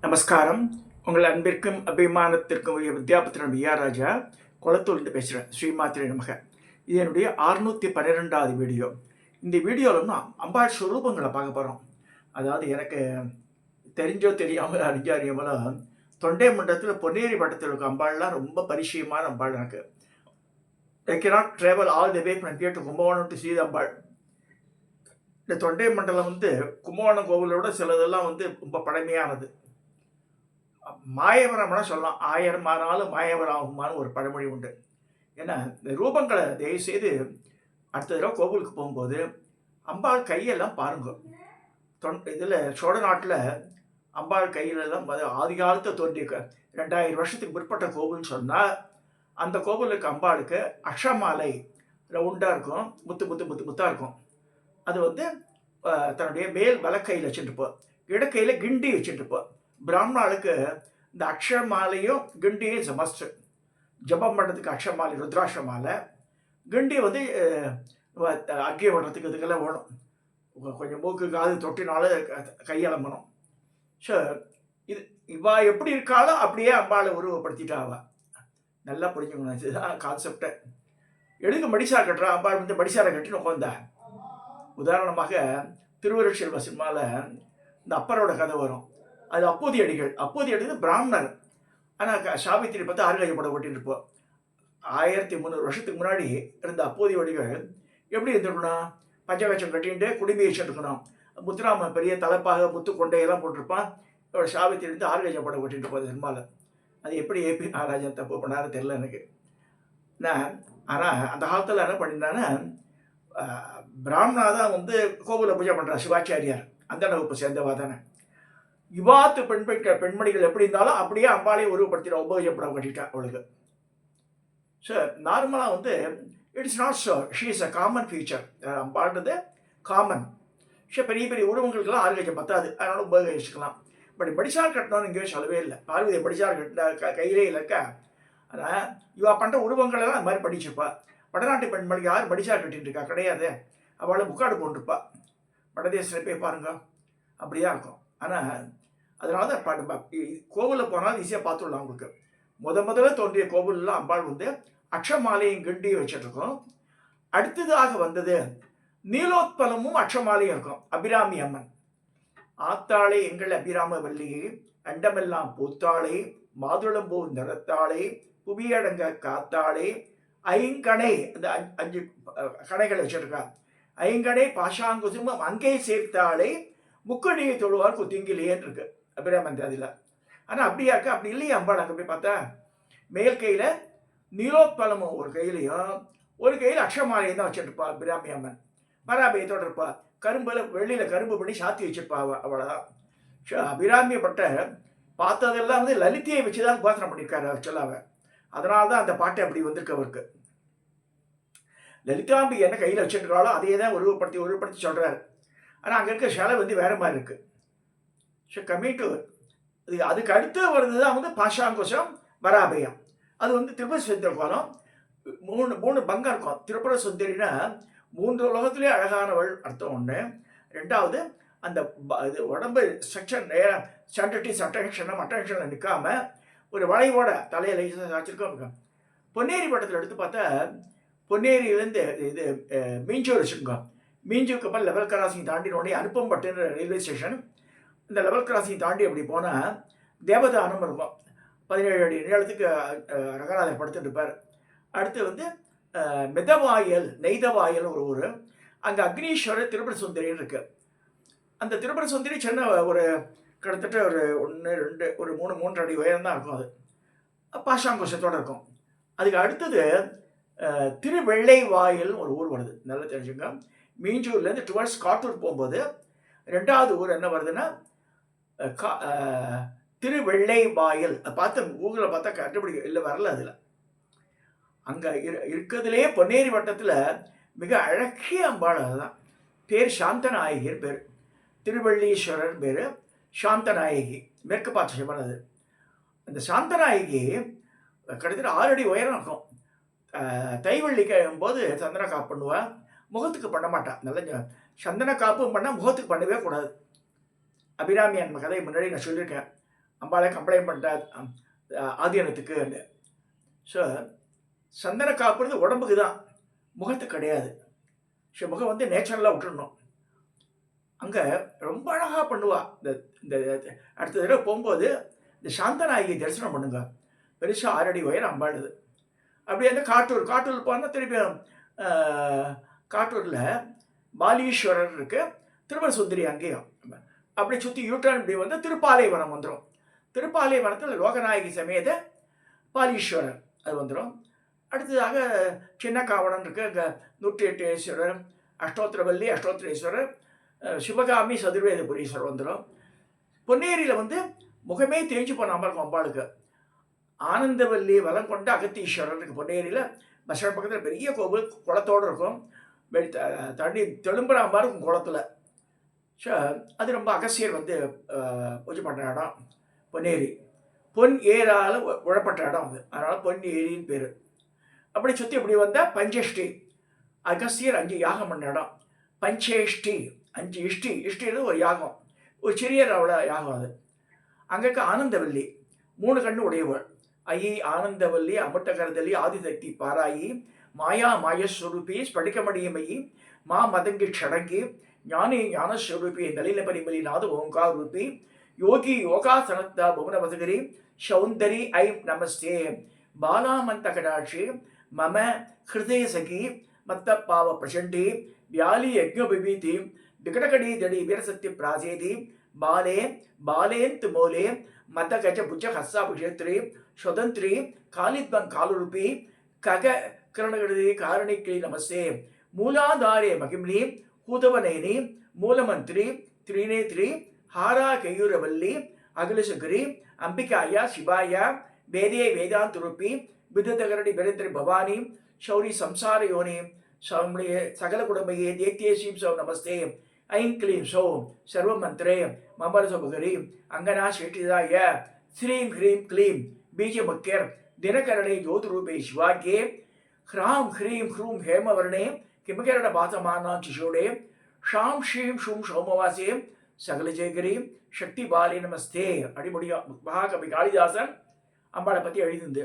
நமஸ்காரம். உங்கள் அன்பிற்கும் அபிமானத்திற்கும் உரிய வித்யாபத்திரன் விஆர் ராஜா குளத்தூர்ந்து பேசுகிறேன். ஸ்ரீமாத்திரை நமக. இது என்னுடைய 612வது வீடியோ. இந்த வீடியோவில் நான் அம்பாள் ஸ்வரூபங்களை பார்க்க போகிறோம். அதாவது எனக்கு தெரிஞ்சோ தெரியாமல் அறியாமல் தொண்டை மண்டலத்தில் பொன்னேரி வட்டத்தில் இருக்க அம்பாள்லாம் ரொம்ப பரிச்சயமான அம்பாள் எனக்கு. I cannot travel all the way from here to Kumbakonam to see the அம்பாள். இந்த தொண்டை மண்டலம் கும்பகோணம் கோவிலோட சிலதெல்லாம் ரொம்ப பழமையானது. மாயவரம்னா சொல்லலாம். 1000 ஆனாலும் மாயவரம் ஆகுமான்னு ஒரு பழமொழி உண்டு. ஏன்னா இந்த ரூபங்களை தயவு செய்து அடுத்த தடவை கோவிலுக்கு போகும்போது அம்பாள் கையெல்லாம் பாருங்க. இதில் சோழ நாட்டில் அம்பாள் கையிலெல்லாம் ஆதி காலத்தை தோன்றிய 2000 வருஷத்துக்கு பிற்பட்ட கோவில்னு சொன்னால் அந்த கோவிலுக்கு அம்பாளுக்கு அக்ஷமாலை ரவுண்டாக இருக்கும், முத்து முத்து முத்து முத்தாக இருக்கும். அது தன்னுடைய மேல் வலக்கையில் வச்சுட்டுப்போம், இடக்கையில் கிண்டி வச்சுட்டுப்போம். பிராமணாளுக்கு இந்த அக்ஷர மாலையும் கிண்டியும் மஸ்ட். ஜபம் பண்ணுறதுக்கு அக்ஷர மாலை, ருத்ராட்ச மாலை. கிண்டி அக்கியம் பண்ணுறதுக்கு இதுக்கெல்லாம் வேணும். கொஞ்சம் மூக்கு காது தொட்டினாலும் கையலம்பணும். ஸோ இது இவா எப்படி இருக்காளோ அப்படியே அம்பாளை உருவப்படுத்திட்டா. அவள் நல்லா புரிஞ்சுக்கணும். இதுதான் கான்செப்டை. எடுக்க மடிசாரை கட்டுறா அம்பாள். மடிசாரை கட்டின்னு உட்காந்தா. உதாரணமாக திருவருட் செல்வ சினிமாவில் இந்த அப்பரோட கதை வரும். அது அப்போதி அடிகள் பிராமணர். ஆனால் சாவித்திரி பார்த்து ஆறுகாயப்பட ஓட்டிருப்போம். 1300 வருஷத்துக்கு முன்னாடி இருந்த அப்போதி அடிகள் எப்படி இருந்திருக்கணும்? பஞ்சகச்சம் கட்டிட்டு குடும்பி வச்சுருக்கணும். முத்துராம பெரிய தலைப்பாக முத்து கொண்டையெல்லாம் போட்டிருப்பான். சாவித்திரி எடுத்து ஆறுகாயப்பட ஓட்டிட்டு இருப்போம் சினிமாவில். அது எப்படி ஏபி நாகராஜன் தப்பு பண்ணாரு தெரியல எனக்கு. ஆனால் அந்த காலத்தில் என்ன பண்ணிட்டான்னா, பிராமணா தான் கோவிலை பூஜை பண்ணுறா. சிவாச்சாரியார் அந்த வகுப்பு சேர்ந்தவா தானே. இவாத்து பெண்மணிகள் எப்படி இருந்தாலும் அப்படியே அம்பாலையும் உருவப்படுத்திட உபயோகப்பட கட்டிட்டா அவளுக்கு. ஸோ நார்மலாக it's not so. She is a common feature. அம்பாள்ன்றது காமன். ஸோ பெரிய பெரிய உருவங்களுக்கெல்லாம் ஆரோக்கியம் பத்தாது, அதனால உபயோகிச்சுக்கலாம். பட் படிசார் கட்டணும்னு இங்கேயும் சொல்லவே இல்லை. பார்வதி படிசார் கட்டின கையிலே இல்லைக்கா. ஆனால் இவா பண்ணுற உருவங்களெல்லாம் அது மாதிரி படிச்சுப்பா. வடநாட்டு பெண்மணிக்கு யார் படிசார் கட்டிட்டு இருக்கா? கிடையாது. அவளை முக்காடு போட்டுருப்பா. வடதேசத்தில் போய் பாருங்க, அப்படிதான் இருக்கும். ஆனால் அதனால தான் கோவிலில் போனாலும் ஈஸியாக பார்த்துடலாம். அவங்களுக்கு முதல்ல தோன்றிய கோவிலெலாம் அம்பாள் அக்ஷமாலையும் கிண்டியும் வச்சுட்ருக்கோம். அடுத்ததாக வந்தது நீலோத்பலமும் அக்ஷமாலையும் இருக்கும். அபிராமி அம்மன். ஆத்தாளே எங்கள் அபிராம வல்லியே, அண்டமெல்லாம் பூத்தாளே, மாதுளம்பூ நிறத்தாளே, புவியடங்க காத்தாளே, ஐங்கணை, அந்த 5 கணைகள் வச்சுருக்கா. ஐங்கணை பாஷாங்குசுமம் அங்கே சேர்த்தாளே, முக்கணியை தொழுவார் குத்திங்கிலேன்னு இருக்கு அபிராமன் அதில். ஆனால் அப்படியா இருக்கா? அப்படி இல்லையா அம்பாள். அங்கே போய் பார்த்தா மேல் கையில் நீலோத்பலமும் ஒரு கையிலையும் ஒரு கையில் அக்ஷமாலையும் தான் வச்சுருப்பா அபிராமி அம்மன். பராபயத்தோடு இருப்பா. வெள்ளியில் கரும்பு பண்ணி சாத்தி வச்சிருப்பா அவ்வளோதான். அபிராமியப்பட்ட பார்த்ததெல்லாம் லலிதையை வச்சு தான் உபாசனை பண்ணியிருக்காரு ஆக்சுவலாக. அதனால தான் அந்த பாட்டை அப்படி வந்திருக்கு அவருக்கு. லலிதாம்பி என்ன கையில் வச்சுருக்காளோ அதையே தான் உருவப்படுத்தி சொல்கிறாரு. ஆனால் அங்கே இருக்க சிலை வேறு மாதிரி இருக்குது. ஸோ கம்மிங் டு அதுக்கு அடுத்து வருது தான் பாஷாங்குசம் வராபயம். அது திரிபுர சுந்தர கோலம். மூணு பங்கம் இருக்கும். திரிபுர சுந்தரினா 3 உலகத்திலே அழகானவள் அர்த்தம் ஒன்று. ரெண்டாவது அந்த இது உடம்பு ஸ்ட்ரக்சர் நேரம் சட்டக்ஷன் மட்டக்ஷனில் நிற்காம ஒரு வளைவோட தலையில் வச்சுருக்கோம். பொன்னேரி பட்டத்தில் எடுத்து பார்த்தா பொன்னேரியிலேருந்து இது மீஞ்சூர் வச்சுருக்கோம். மீஞ்சூருக்கு அப்புறம் லெவல் கிராசிங் தாண்டினோடனே அனுப்பம்பட்டுன்ற ரயில்வே ஸ்டேஷன். இந்த லெவல் கிராசிங் தாண்டி அப்படி போனால் தேவதானம் இருக்கும். 17 அடி நீளத்துக்கு ரங்கநாதர் படுத்துட்டு இருப்பார். அடுத்து மிதவாயல், நெய்தவாயல் ஒரு ஊர். அங்கே அக்னீஸ்வரர் திரிபுர சுந்தரின்னு இருக்குது. அந்த திரிபுர சுந்தரி சின்ன ஒரு கிட்டத்தட்ட ஒரு 1, 2, ஒரு 3 அடி உயரம் தான் இருக்கும். அது பாஷாங்குஷத்தோடு இருக்கும். அதுக்கு அடுத்தது திருவெள்ளை வாயில் ஒரு ஊர் வருது. நல்லா தெரிஞ்சுங்க. மீஞ்சூர்லேருந்து டுவர்ட்ஸ் காட்டூர் போகும்போது 2வது ஊர் என்ன வருதுன்னா திருவெள்ளை வாயில். பார்த்து கூகுளில் பார்த்தா கண்டுபிடிக்க இல்லை, வரல அதில். அங்கே இருக்கிறதுலே பொன்னேரி வட்டத்தில் மிக அழகிய அம்பாள். அதுதான் பேர் சாந்தநாயகின்னு பேர். திருவள்ளீஸ்வரர் பேர் சாந்தநாயகி. மேற்கு பார்த்த சிவன் அது. அந்த சாந்தநாயகி கிட்டத்தட்ட 6 அடி உயரம் இருக்கும். தைவள்ளிக்கும் போது சந்தன காப்பு பண்ணுவாள். முகத்துக்கு பண்ண மாட்டாள். நல்ல சந்தன காப்பும் பண்ணால் முகத்துக்கு பண்ணவே கூடாது. அபிராமி அம்மன் கதை முன்னாடி நான் சொல்லியிருக்கேன். அம்பாளை கம்ப்ளைண்ட் பண்ணிட்டா ஆதீனத்துக்கு. ஸோ சந்தன காப்புறது உடம்புக்கு தான், முகத்துக்கு கிடையாது. ஸோ முகம் வந்து நேச்சுரலாக விட்டுடணும். அங்கே ரொம்ப அழகாக பண்ணுவா. இந்த இந்த அடுத்த தடவை போகும்போது இந்த சாந்தநாயகி தரிசனம் பண்ணுங்க. பெருசாக 6 அடி உயரம் அம்பாளுது. அப்படியே அந்த காட்டூர் போனால் திருப்பி காட்டூரில் பாலீஸ்வரர் இருக்கு, திருமண சுந்தரி அங்கேயும். அப்படி சுற்றி யூட்டர்ன் இப்படி வந்து திருப்பாலைவனம் வந்துடும். திருப்பாலைவனத்தில் லோகநாயகி சமேத பாலீஸ்வரர் அது வந்துடும். அடுத்ததாக சின்ன காவடன் இருக்கு, அங்கே 108 ஈஸ்வரர், அஷ்டோத்திரவல்லி, அஷ்டோத்திரேஸ்வரர், சிவகாமி, சதுர்வேதபுரீஸ்வரர் வந்துடும். பொன்னேரியில் வந்து முகமே தேஞ்சு போன அம்பாளுக்கு ஆனந்தவல்லி வலம் கொண்ட அகத்தீஸ்வரர் இருக்குது. பொன்னேரியில் பஸ் ஸ்டாண்ட் பக்கத்தில் பெரிய கோவில் குளத்தோடு இருக்கும். தண்ணி தெளும்புற மாதிரி இருக்கும் குளத்தில். ஸோ அது ரொம்ப அகசியர் வந்து பூஜை பண்ணுற இடம் பொன்னேரி. பொன் ஏரால் உழப்பட்ட இடம் அது, அதனால் பொன் ஏரின்னு பேர். அப்படி சுற்றி இப்படி வந்தால் பஞ்சஷ்டி, அகஸ்தியர் 5 யாகம் பண்ண இடம். பஞ்சேஷ்டி 5 இஷ்டின்னு ஒரு யாகம், ஒரு சிறிய அவ்வளோ யாகம் அது. அங்கே ஆனந்தவல்லி 3 கண்ணு உடையவள். ஐ ஆனந்தவல்லி அமுட்டகரதலி ஆதிசக்தி பாராயி மாயா மாயஸ்வரூபி ஸ்படிகமடியமயி மா மதங்கி ஷடங்கி ஞானி ஞானஸ்வரூபி நலில பரிமலி நாத ஓங்கார் ரூபி யோகி யோகாசனத்தா புவனவசகரி சௌந்தரி ஐம் நமஸ்தே பாலாமந்த கடாட்சி மம ஹிருதய சகி மத்த பாவ பிரசண்டி வியாலி யஜ்ஞோபிபீதி விகடகடி தடி வீரசக்தி பிராசேதி பாலே பாலேந்த் மோலே மத கஜ புஜ ஹஸ்ஸாபுஷேத்ரி ஸ்வதந்திரி காலித்வங் காலுருப்பி கக கிரணகடி காரணிக்கை நமஸ்தே மூலாதாரே மகிம்னி ஹூதவநேனி மூலமந்திரி திரிநேத்ரி ஹாரா கையூரவல்லி அகிலசகரி அம்பிகாயா சிவாயா வேதே வேதாந்துருப்பி விததகரடி பெரந்திரி பவானி சௌரி சம்சார யோனி சகல குடும்பையே தேத்தியசீம் சௌ நமஸ்தே ஐம் க்ளீம் சௌ சர்வமந்திரே மமரசபகரி அங்கனா சேட்டிதாய ஸ்ரீம் ஹ்ரீம் க்ளீம் பீஜமுக்கியர் தினகரணே ஜோதிரூபே சிவாக்கியே ஹ்ராம் ஹ்ரீம் ஹ்ரூம் ஹேமவர்ணே கிமகரண பாசமானாம் சிசோடே ஷாம் ஷீம் ஷூம் சௌமவாசே சகலஜேகரி சக்தி பாலே நமஸ்தே. அடிமுடியா மகாகவி காளிதாசன் அம்பாளை பற்றி எழுதிந்து.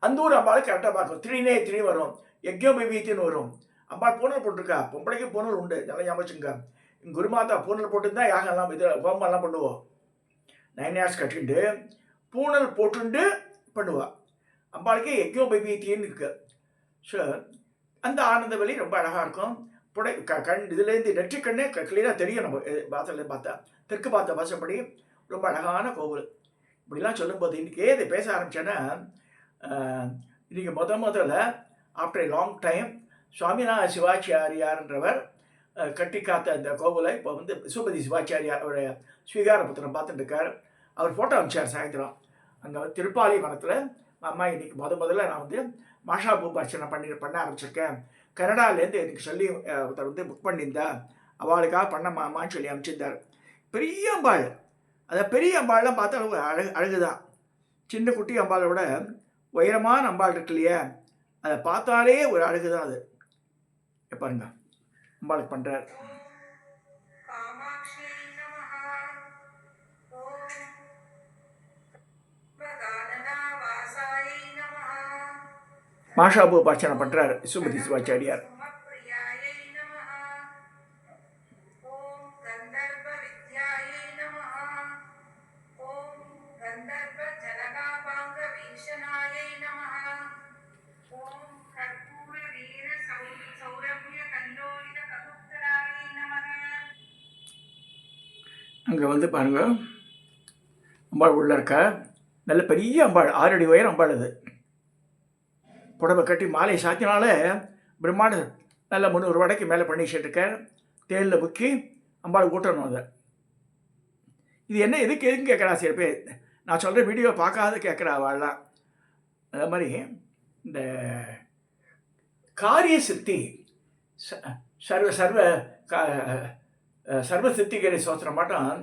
அந்த ஊர் அம்பாளை கரெக்டாக பார்க்கும். 3 வரும், யஜ்ஞோபிபீத்தின்னு வரும். அம்பாள் பூனல் போட்டிருக்கா, பொம்பளைக்கு பூனல் உண்டு, நல்லா ஞாபகிச்சுங்க. குருமாதா பூனல் போட்டுருந்தா யாகெல்லாம் இது ஹோமெல்லாம் பண்ணுவோம். 9 hours கட்டிண்டு பூனல் போட்டுண்டு பண்ணுவா. அம்பாளுக்கு யஜ்ஞோபிபீத்தின்னு இருக்கு. ஸோ அந்த ஆனந்தவல்லி ரொம்ப அழகாக இருக்கும். கண் இதுலேருந்து நெற்றிக்கண்ணே கிளியராக தெரியும். நம்ம வாசல்லேருந்து பார்த்தா தெற்கு பார்த்த வாசப்படி ரொம்ப அழகான கோவில். இப்படிலாம் சொல்லும்போது இன்றைக்கி இதை பேச ஆரம்பித்தேன்னா, இன்றைக்கி முதல்ல after a long time Swaminatha சிவாச்சாரியார்ன்றவர் கட்டி காத்த அந்த கோவிலை இப்போ வந்து விஸ்வபதி சிவாச்சாரியார் அவருடைய ஸ்வீகார புத்திரம் பார்த்துட்டு இருக்கார். அவர் ஃபோட்டோ அனுப்பிச்சார் சாயந்தரம். அங்கே வந்து திருப்பாலை வனத்தில் அம்மா இன்றைக்கி முதல்ல நான் வந்து மாஷா பூப் அர்ச்சனை பண்ண ஆரம்பிச்சிருக்கேன். கனடாலேருந்து எனக்கு சொல்லி ஒருத்தர் வந்து புக் பண்ணியிருந்தா, அவளுக்காக பண்ண மாமான்னு சொல்லி அனுப்பிச்சிருந்தார். பெரிய அம்பாள், அதை பெரிய அம்பாள்லாம் பார்த்தா அழகுதான். சின்ன குட்டி அம்பாளை விட உயரமான அம்பாள் இருக்கு இல்லையா, அதை பார்த்தாலே ஒரு அழகு தான். அது பாருங்க அம்பாளுக்கு பண்ணுறார். மாஷாபு பாச்சனை பண்ணுறார் விஸ்வபதி சிவாச்சாரியார். அங்கே வந்து பாருங்க அம்பாள் உள்ள இருக்கா, நல்ல பெரிய அம்பாள், 6 அடி உயரம் அம்பாள். அது புடவை கட்டி மாலை சாத்தினால பிரம்மாண்ட நல்ல 300 வடைக்கு மேலே பண்ணி வச்சுருக்கார். தேனில் முக்கி அம்பாள் ஊட்டணும். அதை இது என்ன எதுக்குன்னு கேட்குறா சில பேர். நான் சொல்கிற வீடியோ பார்க்காத கேட்குறா அவள்லாம். அதே மாதிரி இந்த காரிய சித்தி சர்வ சித்திகரை சோத்திரம் மாட்டோம்.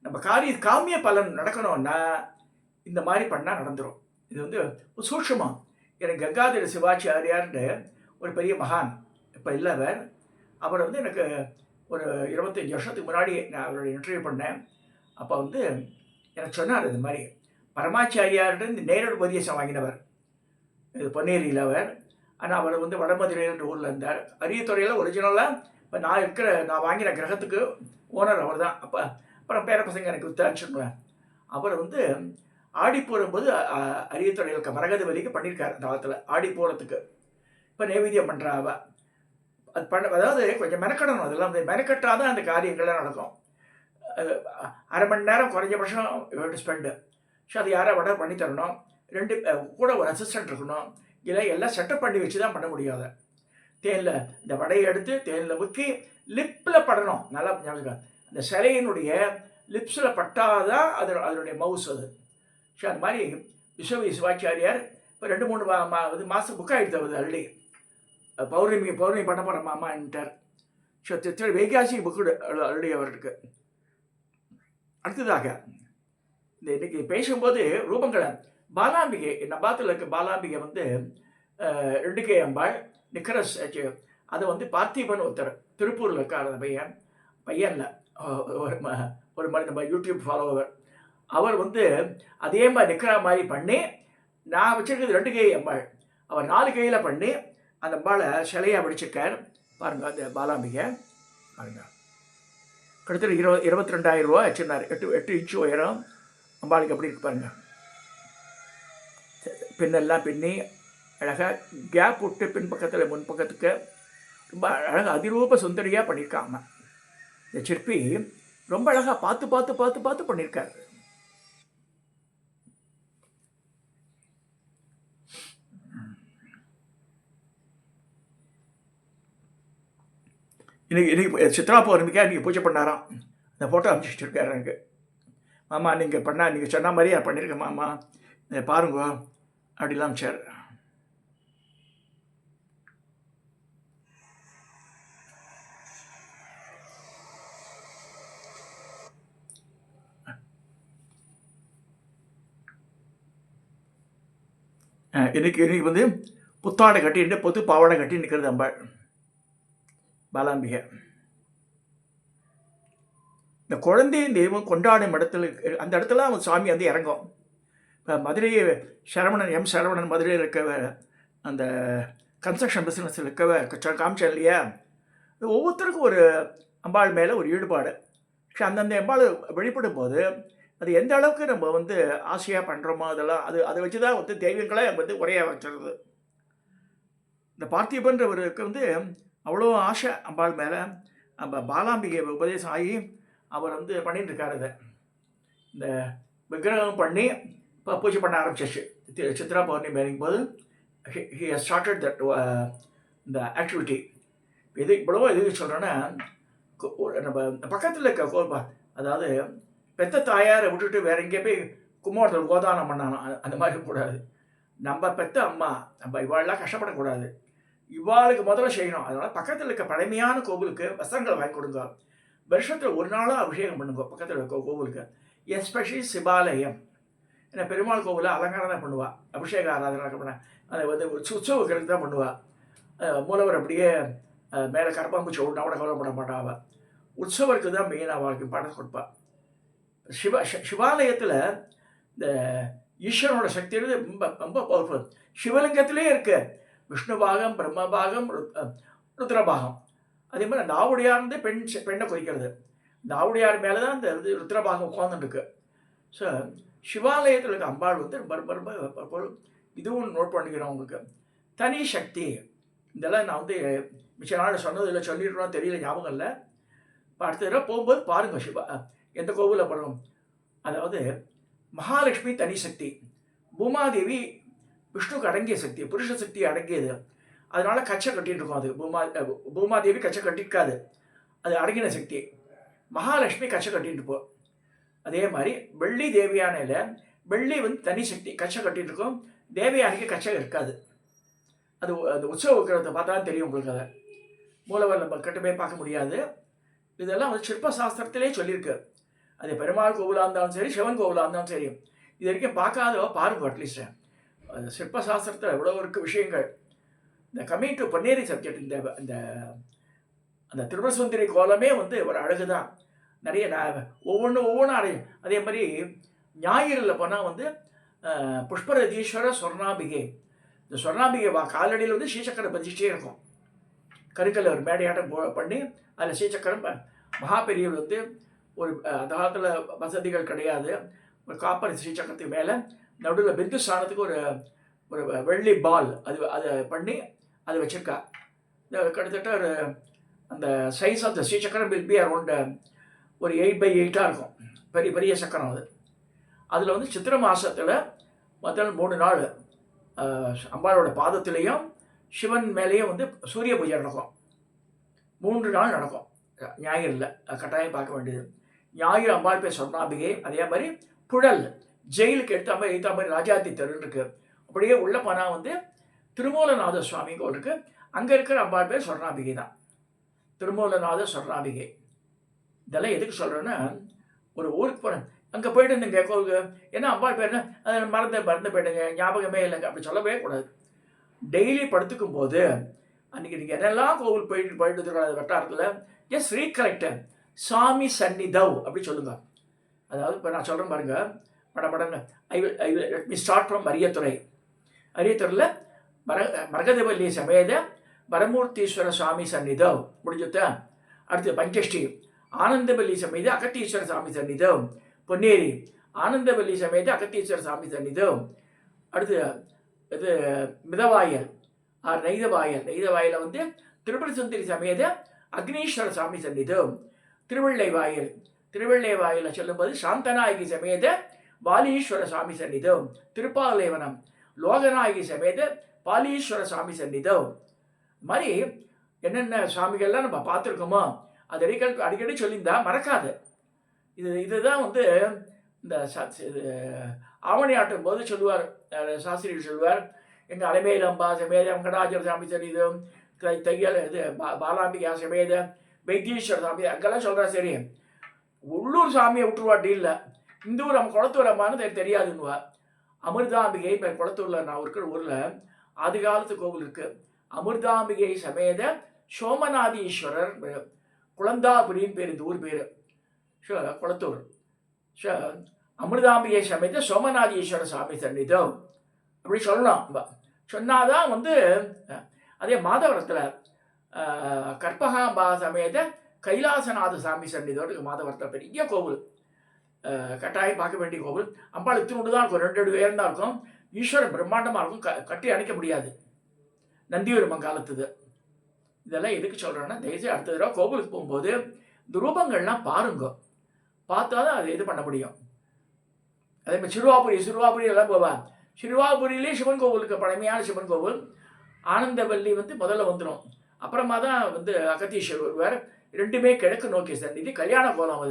நம்ம காமிய பலன் நடக்கணும்னா இந்த மாதிரி பண்ணால் நடந்துடும். இது வந்து சூட்சமாக. எனக்கு கங்காதர சிவாச்சாரியார்ன்ற ஒரு பெரிய மகான், இப்போ இல்லை அவர் வந்து எனக்கு ஒரு 25 வருஷத்துக்கு முன்னாடி நான் அவரோட இன்டர்வியூ பண்ணேன். அப்போ வந்து எனக்கு சொன்னார் இது மாதிரி பரமாச்சாரியார்கிட்ட நேரடி உபதேசம் வாங்கினவர் இது பொன்னேரியில் அவர். ஆனால் அவர் வந்து வடமதுரைன்ற ஊரில் இருந்தார். அரியத்துறையில் ஒரிஜினலாக இப்போ நான் வாங்கின கிரகத்துக்கு ஓனர் அவர் தான். அப்புறம் பேர பசங்க எனக்கு வித்தாச்சுங்களேன். அவர் வந்து ஆடி போகும்போது அரியத்துறையில் இருக்க மரகத வலிக்கு பண்ணியிருக்காரு அந்த காலத்தில். ஆடி போகிறதுக்கு இப்போ நைவேத்தியம் பண்ணுறா அவள் அது அதாவது கொஞ்சம் மெனக்கடணும். அதெல்லாம் வந்து மெனக்கட்டால் தான் அந்த காரியங்கள்லாம் நடக்கும். அரை மணி நேரம் குறைஞ்சபட்சம் ஸ்பெண்டு. ஸோ அது யாரை விட பண்ணி தரணும். கூட ஒரு அசிஸ்டண்ட் இருக்கணும். இல்லை எல்லாம் செட்டப் பண்ணி வச்சு தான் பண்ண முடியாத. தேனில் இந்த வடையை எடுத்து தேனில் முக்கி லிப்பில் படணும். நல்லா அந்த சிலையினுடைய லிப்ஸில் பட்டாதான் அதனுடைய மவுஸ் அது. ஸோ அது மாதிரி விஸ்வவி சிவாச்சாரியார் இப்போ 2-3 மாதம் புக் ஆகிடுது அவர் ஆல்ரெடி. பௌர்ணமி பண்ண போகிற மாமான்ட்டார். ஸோ வைகாசி புக்கு ஆல்ரெடி அவருக்கு. அடுத்ததாக இந்த இன்னைக்கு பேசும்போது ரூபங்களை பாலாம்பிகை நபாத்தில் இருக்க பாலாம்பிகை வந்து 2K அம்பாள் நிக்கரஸ் அதை வந்து பார்த்திபன் ஒருத்தர் திருப்பூரில் இருக்கார். அந்த பையனில் ஒரு மாதிரி நம்ம யூடியூப் ஃபாலோவர். அவர் வந்து அதே மாதிரி நிற்கிற மாதிரி பண்ணி நான் வச்சுருக்கிறது 2K அம்பாள். அவர் 4 கையில் பண்ணி அந்த அம்பாளை சிலையாக வடிச்சிருக்கார் பாருங்கள். அந்த பாலாம்பிகை பாருங்கள் கிட்டத்தட்ட 22,000 ரூபா வச்சுருந்தார். 8 இன்ச்சு உயரம் அம்பாளுக்கு எப்படி இருக்கு பாருங்கள். பின்னெல்லாம் பின்னி அழகாக கேப் விட்டு பின்பக்கத்தில் முன்பக்கத்துக்கு ரொம்ப அழகாக அதிரூப சுந்தரியாக பண்ணியிருக்காங்க. இந்த சிற்பி ரொம்ப அழகாக பார்த்து பண்ணியிருக்காரு. இன்னைக்கு சித்ரா பௌர்ணமிக்கா நீங்கள் பூஜை பண்ணாராம். அந்த ஃபோட்டோ அனுப்பிச்சிருக்காரு எனக்கு. மாமா நீங்கள் சொன்ன மாதிரியே பண்ணியிருக்கேன் மாமா பாருங்க அப்படிலாம் சார். இன்னைக்கு வந்து புத்தாடை கட்டிட்டு பொது பாவாடை கட்டி நிற்கிறது அம்பாள் பாலாம்பிகை. இந்த குழந்தையும் தெய்வம் கொண்டாடும் இடத்துல அந்த இடத்துல அவன் சாமி வந்து இறங்கும். இப்போ மதுரை சரவணன் மதுரையில் இருக்க அந்த கன்ஸ்ட்ரக்ஷன் பிஸ்னஸில் இருக்க காமிச்சேன் இல்லையா. ஒவ்வொருத்தருக்கும் ஒரு அம்பாள் மேலே ஒரு ஈடுபாடு. அந்தந்த அம்பாள் வெளிப்படும் போது அது எந்த அளவுக்கு நம்ம வந்து ஆசையாக பண்ணுறோமோ அதெல்லாம் அதை வச்சு தான் வந்து தெய்வங்களை வந்து உரைய வச்சுருது. இந்த பார்த்திபன்றவருக்கு வந்து அவ்வளோ ஆசை அம்பாள் மேலே. நம்ம பாலாம்பிகை உபதேசம் ஆகி அவர் வந்து பண்ணிட்டு இருக்காரு. இதை இந்த விக்கிரகம் பண்ணி இப்போ பூஜை பண்ண ஆரம்பிச்சிச்சு. சித்ரா பௌர்ணமி வரைக்கும் போது ஹி ஹஸ் ஸ்டார்டட் தட் இந்த ஆக்டிவிட்டி. இது இவ்வளவோ எதுக்கு சொல்கிறேன்னா நம்ம பக்கத்தில் இருக்க கோல்பா அதாவது பெத்த தாயாரை விட்டுட்டு வேற எங்கேயே போய் கும்போணத்தில் கோதானம் பண்ணாலும் அந்த மாதிரி கூடாது. நம்ம பெத்த அம்மா நம்ம இவாளெலாம் கஷ்டப்படக்கூடாது. இவாளுக்கு முதல்ல செய்யணும். அதனால் பக்கத்தில் இருக்க பழமையான கோவிலுக்கு வஸ்திரங்களை வாங்கி கொடுங்க. வருஷத்தில் ஒரு நாளாக அபிஷேகம் பண்ணுங்க பக்கத்தில் இருக்க கோவிலுக்கு. எஸ்பெஷலி சிவாலயம். ஏன்னா பெருமாள் கோவிலில் அலங்காரம் தான் பண்ணுவாள். அபிஷேக ஆராதனை பண்ண அதை வந்து உற்சவங்களுக்கு தான் பண்ணுவாள். மூலவர் அப்படியே மேலே கரப்பாம்பூச்சி ஒன்றா கூட கவலைப்பட மாட்டாள். உற்சவருக்கு தான் மெயினாக அவளுக்கு படம் கொடுப்பாள். சிவாலயத்தில் இந்த ஈஸ்வரனோட சக்தி ரொம்ப ரொம்ப பவர்ஃபுல். சிவலிங்கத்திலே இருக்கு விஷ்ணு பாகம், பிரம்ம பாகம், ருத்ரபாகம். அதே மாதிரி அந்த ஆவுடையார் வந்து பெண்ணை குறிக்கிறது. இந்த ஆவுடையார் மேலே தான் இந்த ருத்ரபாகம் உட்காந்துருக்கு. ஸோ சிவாலயத்தில் இருக்க அம்பாள் வந்து ரொம்ப ரொம்ப இதுவும் நோட் பண்ணிக்கிறோம். உங்களுக்கு தனி சக்தி. இதெல்லாம் நான் வந்து மிச்ச நாள் சொன்னது இல்லை, சொல்லிடுறோம் தெரியல, ஞாபகம் இல்லை. இப்போ அடுத்த தடவை போகும்போது பாருங்கள் எந்த கோவிலில் பண்ணணும். அதாவது மகாலட்சுமி தனி சக்தி, பூமாதேவி விஷ்ணுக்கு அடங்கிய சக்தி, புருஷ சக்தி அடங்கியது. அதனால கச்சை கட்டிட்டு இருக்கும். அது பூமாதேவி கச்சை கட்டிருக்காது, அது அடங்கின சக்தி. மகாலட்சுமி கச்சை கட்டிட்டு இருப்போம். அதே மாதிரி வெள்ளி தேவியானையில் வெள்ளி வந்து தனி சக்தி கச்சை கட்டிட்டு இருக்கும். தேவியானைக்கு கச்சை இருக்காது. அது அந்த உற்சவ விக்கிரகத்தை பார்த்தா தெரியும் உங்களுக்கு. அதை மூலவர் நம்ம கிட்ட போய் பார்க்க முடியாது. இதெல்லாம் வந்து சிற்ப சாஸ்திரத்திலே சொல்லியிருக்கு. அது பெருமாள் கோவிலாக இருந்தாலும் சரி, சிவன் கோவிலாக இருந்தாலும் சரி, இது வரைக்கும் பார்க்காதவ பாருங்க. அட்லீஸ்ட் அது சிற்ப சாஸ்திரத்தில் எவ்வளோ இருக்க விஷயங்கள். இந்த கம்மிங் டு பொன்னேரி சப்ஜெக்ட், இந்த அந்த திருவசுந்தரி கோலமே வந்து ஒரு அழகு தான். நிறைய ஒவ்வொன்றும் அடையும். அதே மாதிரி ஞாயிறில் போனால் வந்து புஷ்பரதீஸ்வர சொர்ணாம்பிகை. இந்த சொர்ணாம்பிகை காலடியில் வந்து ஸ்ரீசக்கர பிரதிஷ்டையே இருக்கும். கருக்கல்ல ஒரு மேடையாட்டம் பண்ணி அதில் ஸ்ரீசக்கரம் மகா பெரியவர் வந்து ஒரு அந்த காலத்தில் வசதிகள் கிடையாது. ஒரு காப்பர் ஸ்ரீசக்கரத்துக்கு மேலே நடுவில் பிந்து ஸ்தானத்துக்கு ஒரு ஒரு வெள்ளி பால் அதை பண்ணி அதை வச்சுருக்கா. கிட்டத்தட்ட ஒரு அந்த size of the Srichakram will be around ஒரு 8x8 இருக்கும். பெரிய பெரிய சக்கரம் அது. அதில் வந்து சித்திரை மாதத்தில் முதல் 3 நாள் அம்பாளோட பாதத்திலையும் சிவன் மேலேயும் வந்து சூரிய பூஜை நடக்கும். 3 நாள் நடக்கும். ஞாயிறில் கட்டாயம் பார்க்க வேண்டியது. ஞாயிறு அம்பாள் பேர் சொர்ணாம்பிகை. அதே மாதிரி புழல் ஜெயிலுக்கு எடுத்த மாதிரி ராஜாத்தி தெருன்னு இருக்கு. அப்படியே உள்ள போனால் வந்து திருமூலநாத சுவாமி கோவில் இருக்கு. அங்கே இருக்கிற அம்பாள் பேர் சொர்ணாம்பிகை தான். திருமூலநாத சொர்ணாம்பிகை. இதெல்லாம் எதுக்கு சொல்கிறேன்னா, ஒரு ஊருக்கு போகிறேன், அங்கே போயிட்டு இருந்தேங்க கோவிலுக்கு, ஏன்னா அம்பாள் பேர் மறந்து போயிட்டுங்க, ஞாபகமே இல்லைங்க, அப்படி சொல்லவே கூடாது. டெய்லி படுத்துக்கும் போது அன்றைக்கி நீங்கள் என்னெல்லாம் கோவில் போயிட்டு இருக்கிற வட்டாரத்தில் ஜஸ்ட் ரீகலெக்ட் சாமி சந்நிதவ் அப்படி சொல்லுங்க. அதாவது இப்போ நான் சொல்கிறேன் பாருங்கள், படங்க. I will let me start from அரியத்துறையில் மரகதவல்லி சமேத வரமூர்த்தீஸ்வர சுவாமி சந்நிதவ் முடிஞ்சுத்த. அடுத்து பஞ்சஷ்டி ஆனந்தவல்லி சமேத அகத்தீஸ்வர சாமி சந்நிதவ். பொன்னேரி ஆனந்தவல்லி சமேத அகத்தீஸ்வர சாமி சந்நிதவ். அடுத்து இது மிதவாயல் நெய்தவாயல் வந்து திருப்பதி சுந்தரி சமேத அக்னீஸ்வர சாமி சந்நிதவ். திருவள்ளைவாயில் சொல்லும்போது சாந்தநாயகி சமேத பாலீஸ்வர சாமி சந்நிதவ். திருப்பாலைவனம் லோகநாயகி சமேத பாலீஸ்வர சாமி சந்நிதவ். மாதிரி என்னென்ன சுவாமிகள்லாம் நம்ம பார்த்துருக்கோமோ அது அடிக்கடி சொல்லியிருந்தா மறக்காது. இதுதான் வந்து இந்த ஆவணி ஆட்டும் போது சொல்லுவார், சாஸ்திரிகள் சொல்லுவார், எங்கள் அலைமேல் அம்பா சமேத வெங்கடாஜர சாமி சந்நிதம், தையல் இது பாலாம்பிகா சமேத வைத்தீஸ்வர சாமி அங்கெல்லாம் சொல்கிறா. சரி, உள்ளூர் சாமியை விட்டுருவாட்டி இல்லை, இந்த ஊர் நம்ம குளத்தூர் அம்மானு தெரியாதுன்னுவா. அமிர்தாம்பிகை இப்போ குளத்தூரில் நான் இருக்கிற ஊரில் ஆதி காலத்து கோவில் இருக்குது. அமிர்தாம்பிகை சமேத சோமநாதீஸ்வரர் குளந்தாபுரின்னு பேர், இந்த ஊர் பேர் குளத்தூர். அமிர்தாம்பிகை சமேத சோமநாதீஸ்வர சாமி சந்நிதம் அப்படி சொல்லலாம். சொன்னாதான் வந்து அதே மாதவரத்தில் கற்பகாம்பா சமேத கைலாசநாத சாமி சந்நிதோடு மாதவரத்தில் பெரிய கோவில், கட்டாயம் பார்க்க வேண்டிய கோவில். அம்பாள் இத்தினோடு தான் இருக்கும், 2 உயரம் தான் இருக்கும். ஈஸ்வரன் பிரம்மாண்டமாக இருக்கும், கட்டி அணைக்க முடியாது. நந்திவர்மன் காலத்துது. இதெல்லாம் எதுக்கு சொல்கிறேன்னா, தயவுசெய்து அடுத்த தடவை கோவிலுக்கு போகும்போது இந்த ரூபங்கள்லாம் பாருங்க, பார்த்தா தான் அதை இது பண்ண முடியும். அதே மாதிரி சிறுவாபுரி எல்லாம் போவான். சிறுவாபுரியிலே சிவன் கோவிலுக்கு பழமையான சிவன் கோவில். ஆனந்தவல்லி வந்து முதல்ல வந்துடும், அப்புறமா தான் வந்து அகத்தீஸ்வரர் வருவார். 2மே கிழக்கு நோக்கி சந்நிதி. கல்யாண கோலம்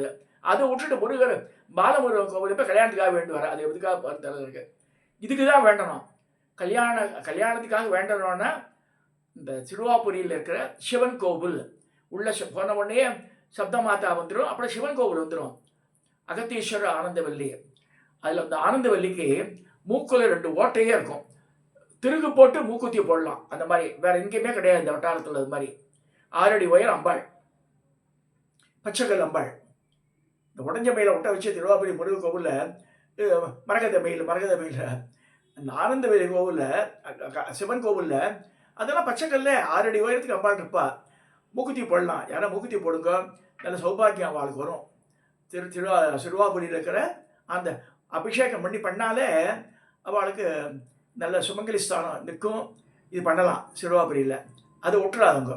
அதை விட்டுட்டு முருகர் பாலமுருகன் கோவில் இப்போ கல்யாணத்துக்காக வேண்டுவார். அது எதுக்காக பார்த்தல இருக்கு, இதுக்கு தான் வேண்டணும். கல்யாணத்துக்காக வேண்டணும்னா இந்த சிறுவாபுரியில் இருக்கிற சிவன் கோவில் உள்ள போன உடனே சப்தமாதா வந்துடும், அப்புறம் சிவன் கோவில் வந்துடும். அகத்தீஸ்வரர் ஆனந்தவல்லி. அதில் அந்த ஆனந்தவல்லிக்கு மூக்கில் 2 ஓட்டையே இருக்கும், திருகு போட்டு மூக்குத்தி போடலாம். அந்த மாதிரி வேறு எங்கேயுமே கிடையாது இந்த வட்டாரத்தில். அது மாதிரி 6 அடி உயரம் அம்பாள், பச்சைக்கல் அம்பாள். இந்த உடஞ்ச மயிலை ஒட்ட வச்சு திருவாபுரி முருகன் கோவிலில் மரகத மயில் அந்த ஆனந்தவல்லி கோவிலில் சிவன் கோவிலில் அதெல்லாம் பச்சைக்கல்ல 6 அடி உயரத்துக்கு அம்பாள் இருப்பா. மூக்குத்தி போடலாம், யாரா மூக்குத்தி போடுங்க, நல்ல சௌபாகியம் அவளுக்கு வரும். சிறுவாபுரியில் இருக்கிற அந்த அபிஷேகம் பண்ணாலே அவளுக்கு நல்ல சுமங்கலி ஸ்தானம் நிற்கும். இது பண்ணலாம் சிறுவாபுரியில், அதை விட்டுறாதுங்க.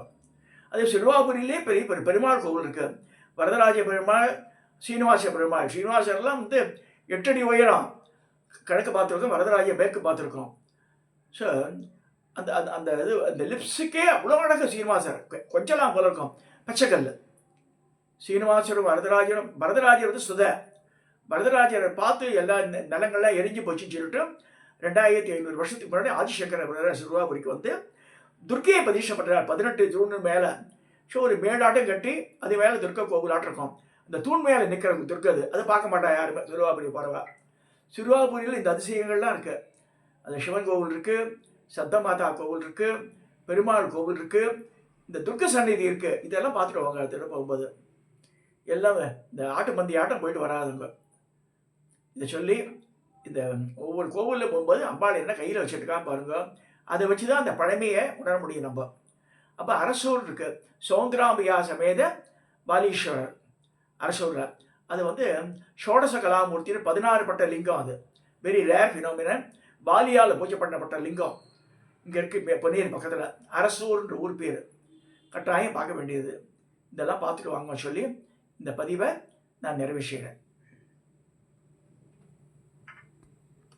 அதே சிறுவாபுரியிலே பெரிய பெருமாள் கோவில் இருக்குது. வரதராஜ பெருமாள், சீனிவாச பெருமாள். சீனிவாசர்லாம் வந்து 8 அடி உயரம் கிழக்கு பார்த்துருக்கோம், வரதராஜ மேற்கு பார்த்துருக்கோம். ஸோ அந்த அந்த இது அந்த லிப்ஸுக்கே அவ்வளோ அழகாக சீனிவாசர் கொஞ்சலாம் போல இருக்கும். பச்சைக்கல் சீனிவாசரும் வரதராஜர் வந்து வரதராஜரை பார்த்து எல்லா நிலங்கள்லாம் எரிஞ்சு போச்சுன்னு சொல்லிட்டு 2500 வருஷத்துக்கு முன்னாடி ஆதிசங்கர சிறுவாபுரிக்கு வந்து துர்க்கையை பிரதிஷ்டை பண்ணுறார். 18 தூண் மேலே. ஸோ ஒரு மேலாட்டம் கட்டி அது மேலே துர்க்கை கோவிலாட்டம் இருக்கும். அந்த தூண் மேலே நிற்கிற துர்க்கது அது பார்க்க மாட்டா யாருமே சிறுவாபுரி போகிறவா. சிறுவாபுரியில் இந்த அதிசயங்கள்லாம் இருக்குது. அந்த சிவன் கோவில் இருக்குது, சப்தமாதா கோவில் இருக்குது, பெருமாள் கோவில் இருக்குது, இந்த துர்க்க சந்நிதி இருக்குது. இதெல்லாம் பார்த்துட்டு வாங்க அடுத்த போகும்போது. எல்லாமே இந்த ஆட்டு மந்தி ஆட்டம் போயிட்டு வராதுங்க. இதை சொல்லி இந்த ஒவ்வொரு கோவிலில் போகும்போது அம்பாள் என்ன கையில் வச்சுருக்கா பாருங்க. அதை வச்சு தான் அந்த பழமையை உணர முடியும் நம்ம. அப்போ அரசூர் இருக்கு, சௌந்தராம்பிகா சமேத பாலீஸ்வரர் அரசூரில். அது வந்து ஷோடச கலாமூர்த்தின்னு 16 பட்ட லிங்கம். அது வெரி ரேர் ஃபினோமினன். பாலியால் பூஜை பண்ணப்பட்ட லிங்கம் இங்கே இருக்குது, பொன்னேரி பக்கத்தில். அரசூர்ன்ற ஊர் பேர். கட்டாயம் பார்க்க வேண்டியது. இதெல்லாம் பார்த்துட்டு வாங்க சொல்லி இந்த பதிவை நான் நிறைவு செய்கிறேன்.